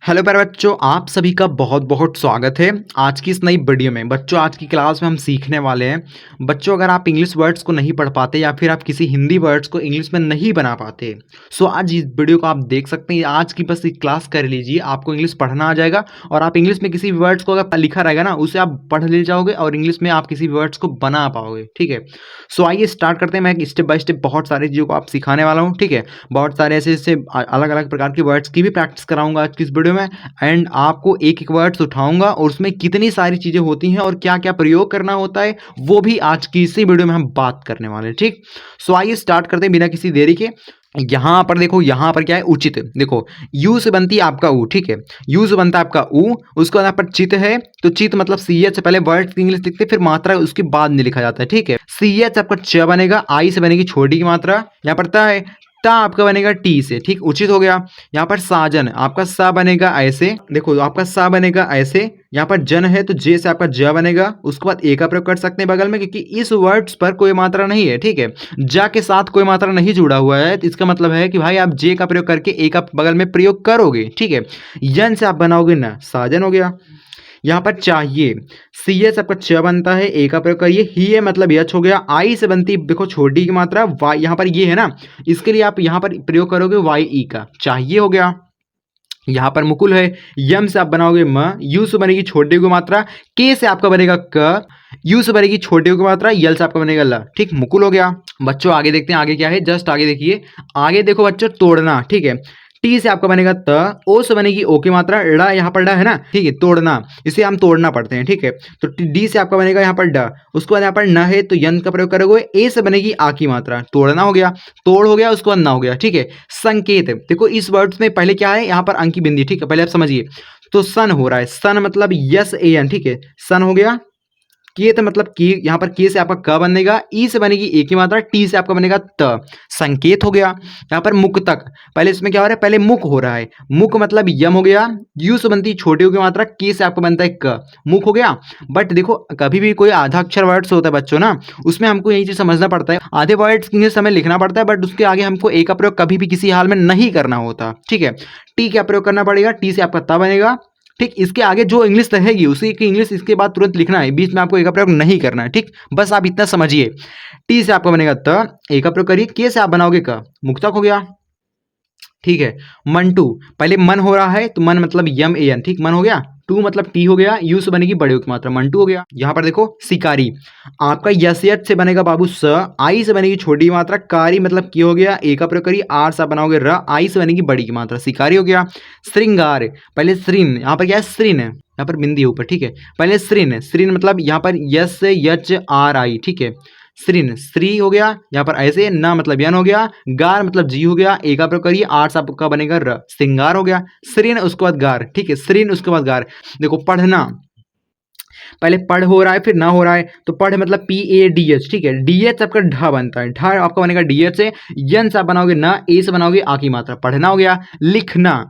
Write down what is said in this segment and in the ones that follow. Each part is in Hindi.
हेलो प्यारे बच्चों, आप सभी का बहुत बहुत स्वागत है आज की इस नई वीडियो में। बच्चों, आज की क्लास में हम सीखने वाले हैं। बच्चों, अगर आप इंग्लिश वर्ड्स को नहीं पढ़ पाते या फिर आप किसी हिंदी वर्ड्स को इंग्लिश में नहीं बना पाते, सो आज इस वीडियो को आप देख सकते हैं। आज की बस एक क्लास कर लीजिए, आपको इंग्लिश पढ़ना आ जाएगा और आप इंग्लिश में किसी भी वर्ड्स को अगर लिखा रहेगा ना, उसे आप पढ़ ले जाओगे और इंग्लिश में आप किसी भी वर्ड्स को बना पाओगे। ठीक है, सो आइए स्टार्ट करते हैं। मैं स्टेप बाय स्टेप बहुत सारी चीज़ों को आप सिखाने वाला हूँ। ठीक है, बहुत सारे ऐसे ऐसे अलग अलग प्रकार के वर्ड्स की भी प्रैक्टिस कराऊंगा आज की इस वीडियो में। एंड आपको एक एक वर्ड्स उठाऊंगा और उसमें कितनी सारी चीज़ें होती हैं और क्या क्या प्रयोग करना होता है, वो भी आज की इसी वीडियो में हम बात करने वाले हैं। ठीक, सो आइए स्टार्ट करते हैं बिना किसी देरी के। यहाँ पर देखो, यहाँ पर क्या है, उचित। देखो, यू से बनती है आपका ऊ। ठीक है, यू से बनता है आपका ऊ, उसके बाद यहाँ पर चित है, तो चित मतलब सी एच से पहले वर्ड इंग्लिश लिखते फिर मात्रा उसके बाद में लिखा जाता है। ठीक है, सी एच आपका च बनेगा, आई से बनेगी छोटी की मात्रा, यहाँ पर ता है, ता आपका बनेगा टी से। ठीक, उचित हो गया। यहाँ पर साजन आपका सा बनेगा ऐसे, देखो आपका सा बनेगा ऐसे। यहाँ पर जन है तो जे से आपका ज बनेगा, उसके बाद ए का प्रयोग कर सकते हैं बगल में, क्योंकि इस वर्ड्स पर कोई मात्रा नहीं है। ठीक है, जा के साथ कोई मात्रा नहीं जुड़ा हुआ है, तो इसका मतलब है कि भाई आप जे का प्रयोग करके ए का बगल में प्रयोग करोगे। ठीक है, यन से आप बनाओगे ना, साजन हो गया। यहाँ पर चाहिए, सी एस आपका च बनता है, ए का प्रयोग करिए, ही है मतलब यच हो गया। आई से बनती देखो छोटी की मात्रा, वाई यहाँ पर ये है ना, इसके लिए आप यहाँ पर प्रयोग करोगे वाई ई का, चाहिए हो गया। यहाँ पर मुकुल है, यम से आप बनाओगे म, यू से बनेगी छोटे की मात्रा, के से आपका बनेगा क, यू से बनेगी छोटे की मात्रा, यल से आपका बनेगा ल। ठीक, मुकुल हो गया। बच्चों आगे देखते हैं, आगे क्या है, जस्ट आगे देखिए। आगे देखो बच्चों, तोड़ना। ठीक है, टी से आपका बनेगा त, ओ से बनेगी ओ की मात्रा, ड़ यहाँ पर ड है ना। ठीक है, तोड़ना, इसे हम तोड़ना पढ़ते हैं। ठीक है, तो डी से आपका बनेगा यहाँ पर ड, उसके बाद यहाँ पर न है तो यन का प्रयोग करोगे, ए से बनेगी आ की मात्रा, तोड़ना हो गया, तोड़ हो गया, उसके बाद ना हो गया। ठीक है, संकेत, देखो इस वर्ड्स में पहले क्या है, यहाँ पर अंक की बिंदी। ठीक है, पहले आप समझिए, तो सन हो रहा है, सन मतलब यस ए एन। ठीक है, सन हो गया। के तो मतलब के, यहाँ पर के से आपका क बनेगा, ई से बनेगी ए की मात्रा, टी से आपका बनेगा त, संकेत हो गया। यहाँ पर मुक तक, पहले इसमें क्या हो रहा है, पहले मुक हो रहा है, मुक मतलब यम हो गया, यू से बनती छोटी की मात्रा, के से आपका बनता है क, मुक हो गया। बट देखो, कभी भी कोई आधा अक्षर वर्ड्स होता है बच्चों ना, उसमें हमको यही चीज समझना पड़ता है, आधे वर्ड्स इंग्लिश हमें लिखना पड़ता है, बट उसके आगे हमको ए का प्रयोग कभी भी किसी हाल में नहीं करना होता। ठीक है, टी का प्रयोग करना पड़ेगा, टी से आपका ता बनेगा। ठीक, इसके आगे जो इंग्लिश रहेगी उसी की इंग्लिश इसके बाद तुरंत लिखना है, बीच में आपको ए का प्रयोग नहीं करना है। ठीक, बस आप इतना समझिए। टी से आपका बनेगा त, ए का प्रयोग करिए, के से आप बनाओगे क, मुक्तक हो गया। ठीक है, मंटू, पहले मन हो रहा है तो मन मतलब यम ए एन। ठीक, मन हो गया। टू मतलब टी हो गया, यू से बनेगी बड़े की मात्रा, मंटू हो गया। यहाँ पर देखो, शिकारी आपका यसियत से बनेगा बाबू स, आई से बनेगी छोटी की मात्रा, कारी मतलब की हो गया, ए का प्रयोग करिए, आर से आप बनाओगे र, आई से बनेगी बड़ी की मात्रा, शिकारी हो गया। श्रृंगार, पहले श्रीन, यहाँ पर क्या है, श्रीन है, यहाँ पर बिंदी ऊपर। ठीक है, पहले श्रीन, श्रीन मतलब यहाँ पर यस यच आर आई। ठीक है, श्रीन, श्री हो गया, यहाँ पर ऐसे, ना मतलब यन हो गया, गार मतलब जी हो गया, ए का प्रयोग करिए, आर आपका बनेगा र, श्रृंगार हो गया। श्रीन उसके बाद गार। ठीक है, श्रीन उसके बाद गार। देखो, पढ़ना, पहले पढ़ हो रहा है फिर ना हो रहा है, तो पढ़ मतलब पी ए डी एच। ठीक है, डी एच आपका ढ बनता है, ढ आपका बनेगा डी एच से, यन से आप बनाओगे ना, ए से बनाओगे आ की मात्रा, पढ़ना हो गया। लिखना,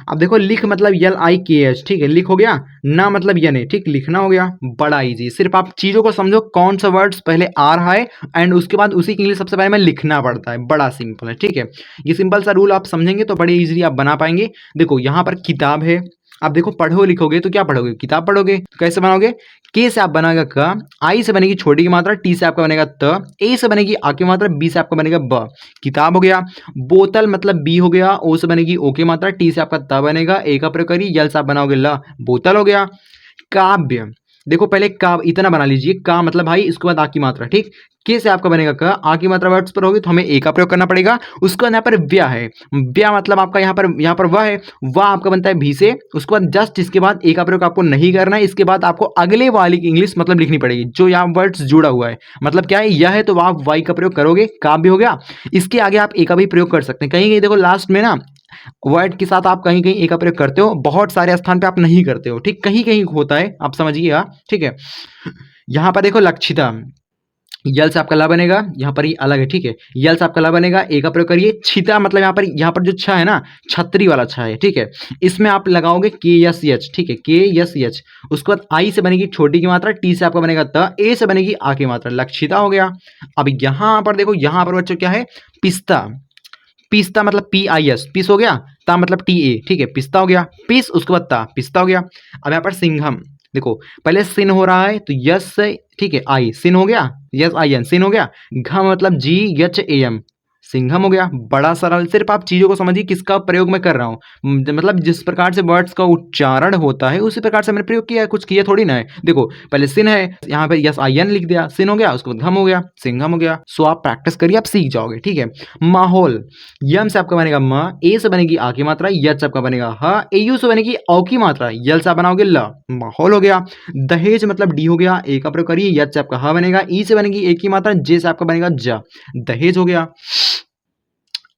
अब देखो, लिख मतलब यल आई के एच। ठीक है, लिख हो गया, ना मतलब यन है। ठीक, लिखना हो गया। बड़ा इजी, सिर्फ आप चीजों को समझो, कौन सा वर्ड्स पहले आ रहा है एंड उसके बाद उसी के लिए सबसे पहले में लिखना पड़ता है, बड़ा सिंपल है। ठीक है, ये सिंपल सा रूल आप समझेंगे तो बड़े इजीली आप बना पाएंगे। देखो, यहाँ पर किताब है, आप देखो पढ़ो लिखोगे तो क्या पढ़ोगे, किताब पढ़ोगे, तो कैसे बनाओगे, के से आप बनाएगा क, आई से बनेगी छोटी की मात्रा, टी से आपका बनेगा त, ए से बनेगी आ की मात्रा, बी से आपका बनेगा ब, किताब हो गया। बोतल मतलब बी हो गया, ओ से बनेगी ओ की मात्रा, टी से आपका त बनेगा, ए का प्रयोग करिए, यल से आप बनाओगे ल, बोतल हो गया। काव्य, देखो पहले का इतना बना लीजिए, का मतलब भाई, इसके बाद आ की मात्रा। ठीक, के से आपका बनेगा क, आ की मात्रा वर्ड्स पर होगी तो हमें ए का प्रयोग करना पड़ेगा। उसके बाद यहाँ पर व्या है, व्या मतलब आपका यहाँ पर वह है, वह आपका बनता है भी से, उसके बाद जस्ट इसके बाद ए का प्रयोग आपको नहीं करना है, इसके बाद आपको अगले वाली की इंग्लिश मतलब लिखनी पड़ेगी जो यहाँ वर्ड्स जुड़ा हुआ है। मतलब क्या है, यह है तो आप वाई का प्रयोग करोगे, काव्य हो गया। इसके आगे आप ए का भी प्रयोग कर सकते हैं, कहीं कहीं देखो लास्ट में ना वर्ड के साथ आप कहीं कहीं ए का प्रयोग करते हो, बहुत सारे स्थान पे आप नहीं करते हो। ठीक, कहीं कहीं होता है, आप समझिएगा। ठीक है, यहाँ पर देखो, लक्षिता, यल से आपका ला बनेगा, यहाँ पर ही अलग है। ठीक है, यल से आपका ला बनेगा, ए का प्रयोग करिए। छिता मतलब यहाँ पर जो छ है ना, छतरी वाला छ है। ठीक है, इसमें आप लगाओगे के यस एच। ठीक है, के यस एच, उसके बाद आई से बनेगी छोटी की मात्रा, टी से आपका बनेगा त, ए से बनेगी आ की मात्रा, लक्षिता हो गया। अब यहाँ पर देखो, यहाँ पर बच्चों क्या है, पिस्ता, पिस्ता मतलब पी आई एस, पीस हो गया। ता मतलब टी ए, ठीक है, पिस्ता हो गया, पीस उसके बाद ता, पिस्ता हो गया। अब यहाँ पर सिंघम, देखो पहले सिन हो रहा है तो यस से, ठीक है, आई सिन हो गया, यस आई एन सिन हो गया, घ मतलब G H A M, Singham हो गया। बड़ा सरल, सिर्फ आप चीज़ों को समझिए किसका प्रयोग मैं कर रहा हूँ। मतलब जिस प्रकार से वर्ड्स का उच्चारण होता है उसी प्रकार से मैंने प्रयोग किया है, कुछ किया थोड़ी ना है। देखो पहले सिन है, यहाँ पे यस आई एन लिख दिया, सिन हो गया, उसके बाद घम हो गया, सिंघम हो गया। सो आप प्रैक्टिस करिए, आप सीख जाओगे, ठीक है। माहौल, यम से आपका बनेगा म, ए से बनेगी आ की मात्रा, यच से आपका बनेगा ह, ए यू से बनेगी औ की मात्रा, यल से आप बनाओगे ल, माहौल हो गया। दहेज मतलब डी हो गया, ए का प्रयोग करिए, यच से आपका ह बनेगा, ई से बनेगी ए की मात्रा, जे से आपका बनेगा ज, दहेज हो गया।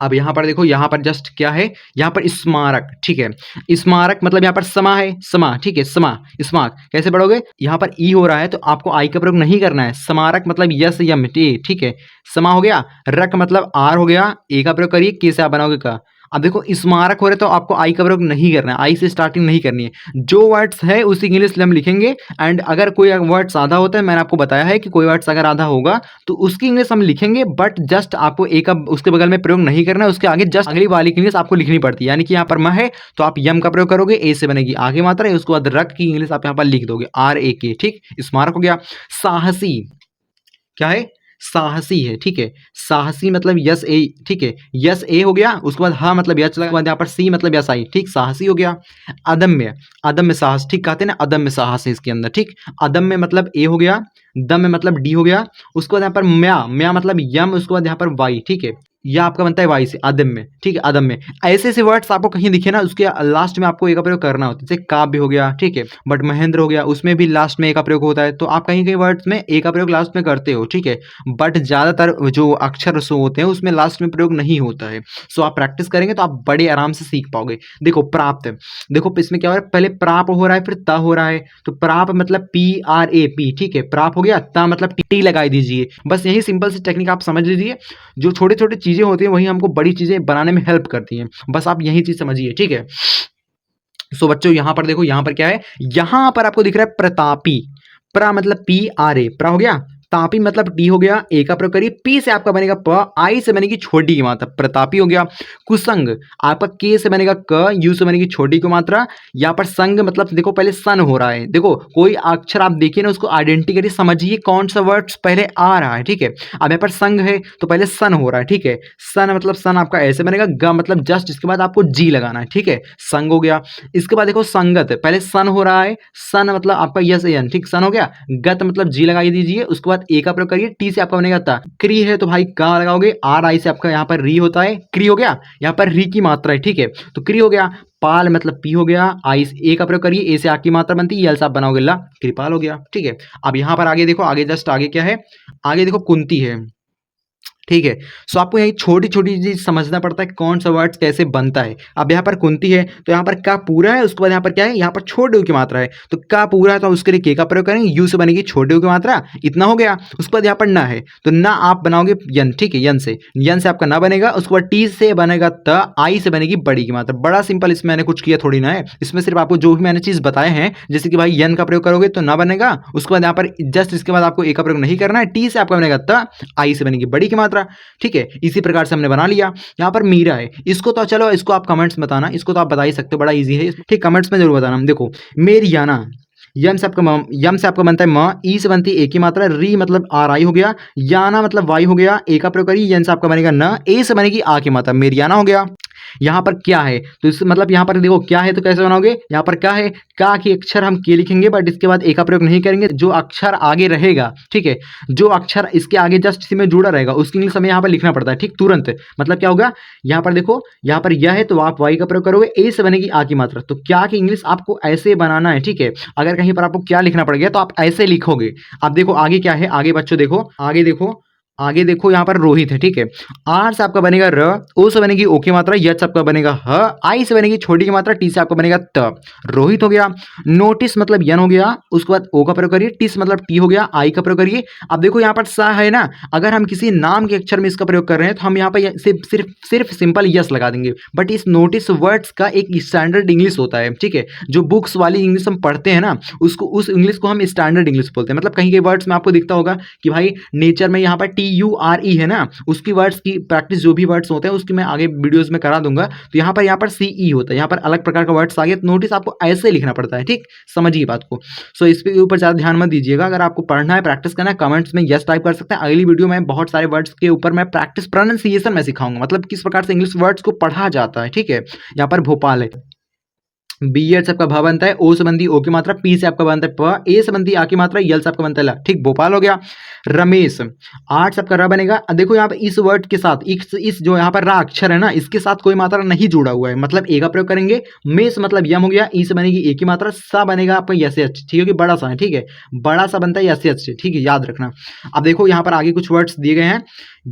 अब यहाँ पर देखो, यहाँ पर जस्ट क्या है, यहाँ पर स्मारक, ठीक है, स्मारक मतलब यहाँ पर समा है, समा, ठीक है, समा, स्मारक कैसे पढ़ोगे, यहाँ पर ई हो रहा है तो आपको आई का प्रयोग नहीं करना है। स्मारक मतलब यस यम टी, ठीक है, समा हो गया, रक मतलब आर हो गया, ए का प्रयोग करिए, के से आप बनाओगे का। अब देखो स्मारक हो रहे तो आपको आई का प्रयोग नहीं करना है, आई से स्टार्टिंग नहीं करनी है। जो वर्ड्स है उसी इंग्लिश हम लिखेंगे, एंड अगर कोई वर्ड्स आधा होता है, मैंने आपको बताया है कि कोई वर्ड्स अगर आधा होगा तो उसकी इंग्लिश हम लिखेंगे, बट जस्ट आपको ए का उसके बगल में प्रयोग नहीं करना है, उसके आगे जस्ट अगली वाली की इंग्लिश आपको लिखनी पड़ती है। यानी कि यहाँ पर म है तो आप यम का प्रयोग करोगे, ए से बनेगी आगे मात्रा, उसके बाद रक की इंग्लिश आप यहाँ पर लिख दोगे आर ए के, ठीक, स्मारक हो गया। साहसी, क्या है, साहसी है, ठीक है, साहसी मतलब यस ए, ठीक है, यस ए हो गया, उसके बाद हा मतलब यच लगा, बाद यहाँ पर सी मतलब यस आई, ठीक, साहसी हो गया। अदम्य, अदम्य साहस, ठीक, कहते हैं ना अदम्य साहस है इसके अंदर, ठीक, अदम्य मतलब ए हो गया, दम में मतलब डी हो गया, उसके बाद यहाँ पर म्या, म्या मतलब यम, उसके बाद यहाँ पर वाई, ठीक है, यह आपका बनता है वाई से, अदम्य, ठीक है, अदम्य। ऐसे ऐसे वर्ड्स आपको कहीं दिखे ना, उसके लास्ट में आपको ए का प्रयोग करना होता है, जैसे काव्य हो गया, ठीक है, बट महेंद्र हो गया, उसमें भी लास्ट में ए का प्रयोग होता है, तो आप कहीं कहीं वर्ड्स में ए का प्रयोग लास्ट में करते हो, ठीक है, बट ज़्यादातर जो अक्षर सो होते हैं उसमें लास्ट में प्रयोग नहीं होता है। सो आप प्रैक्टिस करेंगे तो आप बड़े आराम से सीख पाओगे। देखो प्राप्त, देखो इसमें क्या हो रहा है, पहले प्राप हो रहा है, फिर ता हो रहा है, तो प्राप मतलब पी आर ए पी, ठीक है, प्राप हो गया, ता मतलब टी लगाई दीजिए। बस यही सिंपल सी टेक्निक आप समझ लीजिए, जो छोटे छोटे चीज़ें होती हैं वही हमको बड़ी चीज़ें बनाने में हेल्प करती हैं, बस आप यही चीज़ समझिए, ठीक है। सो बच्चों यहाँ पर देखो, यहाँ पर क्या है, यहाँ पर आपको दिख रहा है प्रतापी, प्रा मतलब पी आर ए, प्रा हो गया, तापी मतलब टी हो गया, ए का प्रयोग करिए, पी से आपका बनेगा प, आई से बनेगी छोटी की मात्रा, प्रतापी हो गया। कुसंग आपका के से बनेगा क, यू से बनेगी छोटी की मात्रा, यहाँ पर संग मतलब देखो पहले सन हो रहा है, देखो कोई अक्षर आप देखिए ना उसको आइडेंटिटी करिए, समझिए कौन सा वर्ड्स पहले आ रहा है, ठीक है। अब यहाँ पर संग है तो पहले सन हो रहा है, ठीक है, सन मतलब सन आपका ऐसे बनेगा, ग मतलब जस्ट इसके बाद आपको जी लगाना है, ठीक है, संग हो गया। इसके बाद देखो संगत, पहले सन हो रहा है, सन मतलब आपका यस एन, ठीक, सन हो गया, गत मतलब जी लगाई दीजिए, उसके बाद ए का प्रयोग करिए, टी से आपका बनेगा ता, क्री है तो भाई का लगाओगे, आर आई से आपका यहाँ पर री होता है, क्री हो गया, यहाँ पर री की मात्रा है, ठीक है, तो क्री हो गया। पाल मतलब पी हो गया, आई ए का प्रयोग करिए, ए से आ की मात्रा बनती है, यल से आप बनाओगे ला, कृपाल हो गया, ठीक है। अब यहाँ पर आगे देखो, आगे जस्ट आगे क्या है, आगे देखो कुंती है, ठीक है। सो आपको यही छोटी छोटी चीज समझना पड़ता है कौन सा वर्ड्स कैसे बनता है। अब यहाँ पर कुंती है तो यहाँ पर का पूरा है, उसके बाद यहाँ पर क्या है, यहाँ पर छोटे ऊ की मात्रा है, तो का पूरा है तो उसके लिए के का प्रयोग करेंगे, यू से बनेगी छोटे ऊ की मात्रा, इतना हो गया। उसके बाद यहाँ पर ना है तो ना आप बनाओगे यन, ठीक है, यन से आपका ना बनेगा, उसके बाद टी से बनेगा त, आई से बनेगी बड़ी की मात्रा। बड़ा सिंपल, इसमें मैंने कुछ किया थोड़ी ना है, इसमें सिर्फ आपको जो भी मैंने चीज़ बताए हैं, जैसे कि भाई यन का प्रयोग करोगे तो ना बनेगा, उसके बाद यहाँ पर जस्ट इसके बाद आपको ए का प्रयोग नहीं करना है, टी से आपका बनेगा त, आई से बनेगी बड़ी की मात्रा, ठीक है। इसी प्रकार से हमने बना लिया। यहाँ पर मीरा है, इसको तो चलो इसको आप कमेंट्स में बताना, इसको तो आप बता ही सकते हो, बड़ा इजी है, ठीक, कमेंट्स में जरूर बताना। देखो मेरियाना, यम से आपका यम से आपका बनता है म, ई से बनती है ए की मात्रा, री मतलब आर आई हो गया, याना मतलब वाई हो गया, ए का प्रयोग करिए, यन से आपका बनेगा न, ए से बनेगी आ की मात्रा, मेरियाना हो गया। यहाँ पर क्या है तो इस मतलब यहाँ पर देखो क्या है तो कैसे बनाओगे, यहाँ पर क्या है, का की अक्षर हम के लिखेंगे बट इसके बाद ए का प्रयोग नहीं करेंगे, जो अक्षर आगे रहेगा, ठीक है, जो अक्षर इसके आगे जस्ट इसी में जुड़ा रहेगा उसकी इंग्लिश हमें यहाँ पर लिखना पड़ता है, ठीक, तुरंत। मतलब क्या होगा, यहाँ पर देखो, यहाँ पर यह है तो आप वाई का प्रयोग करोगे, ए से बनेगी आ की मात्रा, तो क्या की इंग्लिश आपको ऐसे बनाना है, ठीक है। अगर कहीं पर आपको क्या लिखना पड़ गया तो आप ऐसे लिखोगे। अब देखो आगे क्या है, आगे बच्चों देखो, आगे देखो, आगे देखो, यहाँ पर रोहित है, ठीक है, आर से आपका बनेगा र, ओ से बनेगी ओ की मात्रा, यच से आपका बनेगा ह, आई से बनेगी छोटी की मात्रा, टी से आपका बनेगा त, रोहित हो गया। नोटिस मतलब यन हो गया, उसके बाद ओ का प्रयोग करिए, टिस मतलब टी हो गया, आई का प्रयोग करिए। अब देखो यहाँ पर सा है ना, अगर हम किसी नाम के अक्षर में इसका प्रयोग कर रहे हैं तो हम यहाँ पर सिर्फ सिंपल यस लगा देंगे, बट इस नोटिस वर्ड्स का एक स्टैंडर्ड इंग्लिश होता है, ठीक है, जो बुक्स वाली इंग्लिश हम पढ़ते हैं ना उसको, उस इंग्लिश को हम स्टैंडर्ड इंग्लिश बोलते हैं। मतलब कहीं के वर्ड्स में आपको दिखता होगा कि भाई नेचर में यहाँ पर टी CURE है ना, उसकी वर्ड्स की प्रैक्टिस जो भी वर्ड्स होते हैं उसकी मैं आगे वीडियोस में करा दूंगा। तो यहाँ पर CE होता है, यहाँ पर अलग प्रकार का वर्ड्स आ गया, तो नोटिस आपको ऐसे लिखना पड़ता है, ठीक, समझिए बात को। सो इसके ऊपर ज़्यादा ध्यान मत दीजिएगा। अगर आपको पढ़ना है, प्रैक्टिस करना है, कमेंट्स में यस टाइप कर सकते हैं। अगली वीडियो में बहुत सारे वर्ड्स के ऊपर मैं प्रैक्टिस प्रोनाउंसिएशन में सिखाऊंगा, मतलब किस प्रकार से इंग्लिश वर्ड्स को पढ़ा जाता है, ठीक है। यहाँ पर भोपाल है, बी से आपका भ बनता है, ओ से बनती है ओ की मात्रा, पी से आपका बनता है प, ए से बनती है आ की मात्रा, यल से आपका बनता है ल, ठीक, भोपाल हो गया। रमेश, आठ से आपका र बनेगा। अब देखो यहाँ पर इस वर्ड के साथ इस जो यहाँ पर रा अक्षर है ना, इसके साथ कोई मात्रा नहीं जुड़ा हुआ है, मतलब ए का प्रयोग करेंगे। मेष मतलब यम हो गया, ई से बनेगी ए की मात्रा, सा बनेगा आपका यस एच, ठीक है, कि बड़ा सा है, ठीक है, बड़ा सा बनता है यस एच से, ठीक है, याद रखना। अब देखो यहाँ पर आगे कुछ वर्ड्स दिए गए हैं,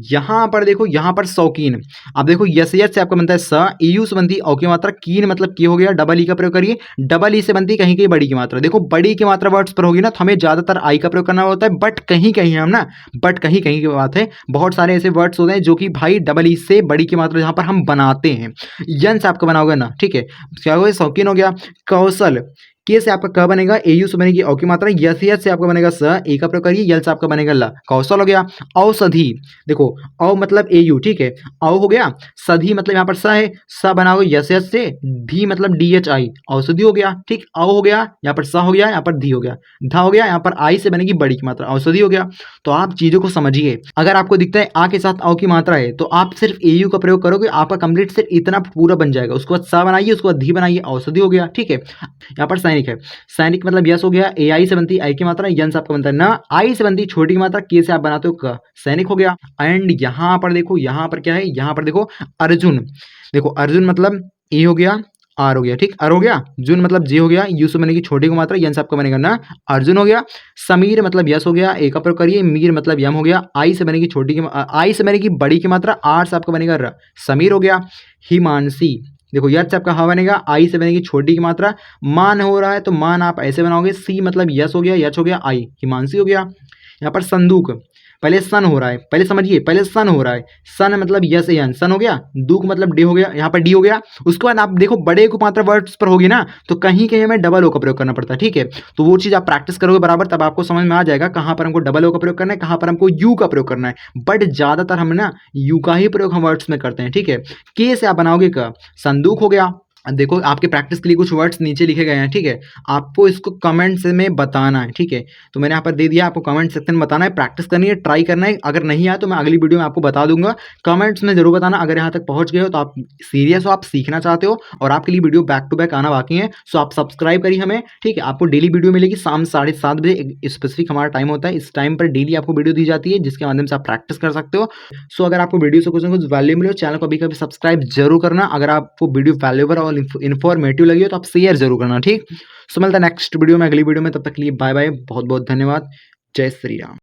यहाँ पर देखो, यहाँ पर शौकीन। अब देखो यस एच से आपका बनता है स, ईयू से बनती है औ की मात्रा, कीन मतलब की हो गया, डबल ई का प्रयोग करिए, डबल ई से बनती है कहीं कहीं बड़ी की मात्रा। देखो बड़ी की मात्रा वर्ड्स पर होगी ना, तो हमें ज्यादातर आई का प्रयोग करना होता है, बट कहीं कहीं हम ना, बट कहीं कहीं की बात है, बहुत सारे ऐसे वर्ड्स होते हैं जो कि भाई डबल ई से बड़ी की मात्रा जहां पर हम बनाते हैं, यन से आपका बनाओगे ना, ठीक है। क्या हो गया, शौकीन हो गया। कौशल, के से आपका क बनेगा, एयू से बनेगी औ की मात्रा, यस यस से आपका बनेगा स, ए का प्रयोग करिए, यल से आपका बनेगा ल, कौशल हो गया। औषधि, देखो औ मतलब एयू, ठीक है, औ हो गया, सधी मतलब यहाँ पर स है, स बनाओगे यस यस से, धी मतलब DHI, औषधि हो गया, ठीक, औ हो गया, यहाँ पर स हो गया, यहाँ पर धी हो गया, धा हो गया, यहाँ पर आई से बनेगी बड़ी की मात्रा, औषधि हो गया। तो आप चीजों को समझिए, अगर आपको दिखता है आ के साथ औ की मात्रा है तो आप सिर्फ एयू का प्रयोग करोगे, आपका कंप्लीट सिर्फ इतना पूरा बन जाएगा। उसके बाद स बनाइए, उसके बाद धी बनाइए, औषधि हो गया, ठीक है। यहाँ पर सैनिक है, सैनिक मतलब यस हो गया, ए आई से बनती है आई की मात्रा, यन से आपका बनता है ना, आई से बनती है छोटी की मात्रा, के से आप बनाते हो क, सैनिक हो गया। एंड यहाँ पर देखो, यहाँ पर क्या है, यहाँ पर देखो अर्जुन, देखो अर्जुन मतलब ए हो गया, आर हो गया, ठीक, अर हो गया, जुन मतलब जी हो गया, यू से बनेगी छोटी की मात्रा, यन से आपका बनेगा ना, अर्जुन हो गया। समीर मतलब यस हो गया, ए का प्रयोग करिए, मीर मतलब यम हो गया, आई से बनेगी छोटी की आई से बनेगी बड़ी की मात्रा, आर से आपका बनेगा र, समीर हो गया। हिमांशी, देखो यस से आपका ह बनेगा, आई से बनेगी छोटी की मात्रा, मान हो रहा है तो मान आप ऐसे बनाओगे, सी मतलब यस हो गया, यच हो गया, आई हिमांशी हो गया। यहाँ पर संदूक, पहले सन हो रहा है, पहले समझिए, पहले सन हो रहा है, सन मतलब यस एन, सन हो गया, दूक मतलब डी हो गया, यहाँ पर डी हो गया। उसके बाद आप देखो बड़े को मात्रा वर्ड्स पर होगी ना, तो कहीं कहीं हमें डबल ओ का प्रयोग करना पड़ता है, ठीक है। तो वो चीज़ आप प्रैक्टिस करोगे बराबर, तब आपको समझ में आ जाएगा कहाँ पर हमको डबल ओ का प्रयोग करना है, कहाँ पर हमको यू का प्रयोग करना है। बट ज़्यादातर हम ना यू का ही प्रयोग हम वर्ड्स में करते हैं, ठीक है। के से आप बनाओगे क, संदूक हो गया। देखो आपके प्रैक्टिस के लिए कुछ वर्ड्स नीचे लिखे गए हैं, ठीक है, आपको इसको कमेंट्स में बताना है, ठीक है। तो मैंने यहाँ पर दे दिया, आपको कमेंट सेक्शन में बताना है, प्रैक्टिस करनी है, ट्राई करना है। अगर नहीं आया तो मैं अगली वीडियो में आपको बता दूंगा, कमेंट्स में जरूर बताना। अगर यहाँ तक पहुँच गए हो तो आप सीरियस हो, आप सीखना चाहते हो और आपके लिए वीडियो बैक टू बैक आना बाकी है, सो आप सब्सक्राइब करिए हमें, ठीक है। आपको डेली वीडियो मिलेगी शाम 7:30 बजे, एक स्पेसिफिक हमारा टाइम होता है, इस टाइम पर डेली आपको वीडियो दी जाती है, जिसके माध्यम से आप प्रैक्टिस कर सकते हो। सो अगर आपको वीडियो से कुछ ना कुछ वैल्यू मिले, चैनल को कभी सब्सक्राइब जरूर करना। अगर आपको वीडियो वैल्यूएबल और इन्फॉर्मेटिव लगी हो तो आप शेयर जरूर करना, ठीक। सो मिलता है नेक्स्ट वीडियो में, अगली वीडियो में, तब तक के लिए बाय बाय, बहुत बहुत धन्यवाद, जय श्री राम।